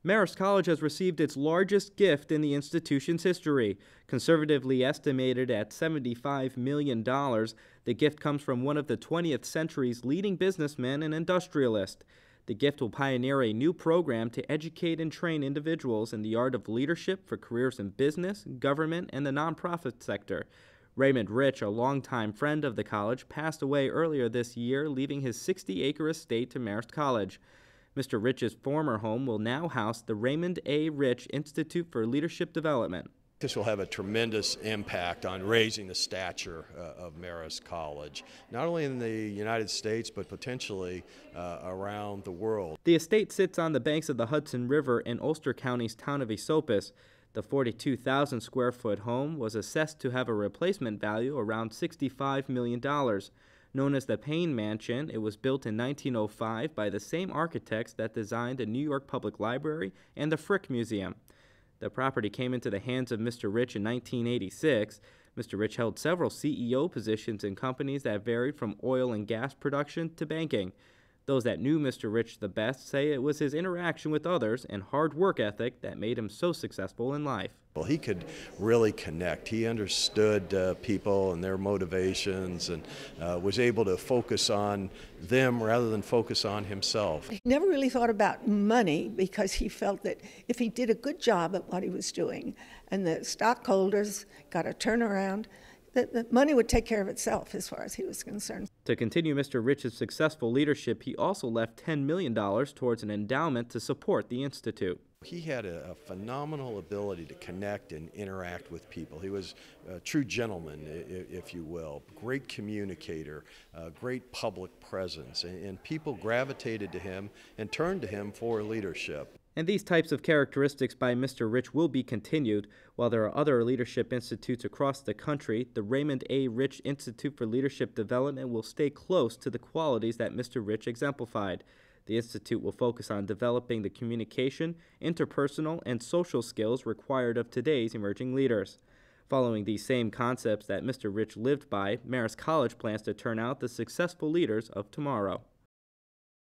Marist College has received its largest gift in the institution's history. Conservatively estimated at $75 million, the gift comes from one of the 20th century's leading businessmen and industrialists. The gift will pioneer a new program to educate and train individuals in the art of leadership for careers in business, government, and the nonprofit sector. Raymond Rich, a longtime friend of the college, passed away earlier this year, leaving his 60-acre estate to Marist College. Mr. Rich's former home will now house the Raymond A. Rich Institute for Leadership Development. This will have a tremendous impact on raising the stature of Marist College, not only in the United States, but potentially around the world. The estate sits on the banks of the Hudson River in Ulster County's town of Esopus. The 42,000 square foot home was assessed to have a replacement value around $65 million. Known as the Payne Mansion, it was built in 1905 by the same architects that designed the New York Public Library and the Frick Museum. The property came into the hands of Mr. Rich in 1986. Mr. Rich held several CEO positions in companies that varied from oil and gas production to banking. Those that knew Mr. Rich the best say it was his interaction with others and hard work ethic that made him so successful in life. Well, he could really connect. He understood people and their motivations and was able to focus on them rather than focus on himself. He never really thought about money because he felt that if he did a good job at what he was doing and the stockholders got a turnaround, that money would take care of itself as far as he was concerned. To continue Mr. Rich's successful leadership, he also left $10 million towards an endowment to support the Institute. He had a phenomenal ability to connect and interact with people. He was a true gentleman, if you will, great communicator, great public presence, and people gravitated to him and turned to him for leadership. And these types of characteristics by Mr. Rich will be continued. While there are other leadership institutes across the country, the Raymond A. Rich Institute for Leadership Development will stay close to the qualities that Mr. Rich exemplified. The Institute will focus on developing the communication, interpersonal, and social skills required of today's emerging leaders. Following these same concepts that Mr. Rich lived by, Marist College plans to turn out the successful leaders of tomorrow.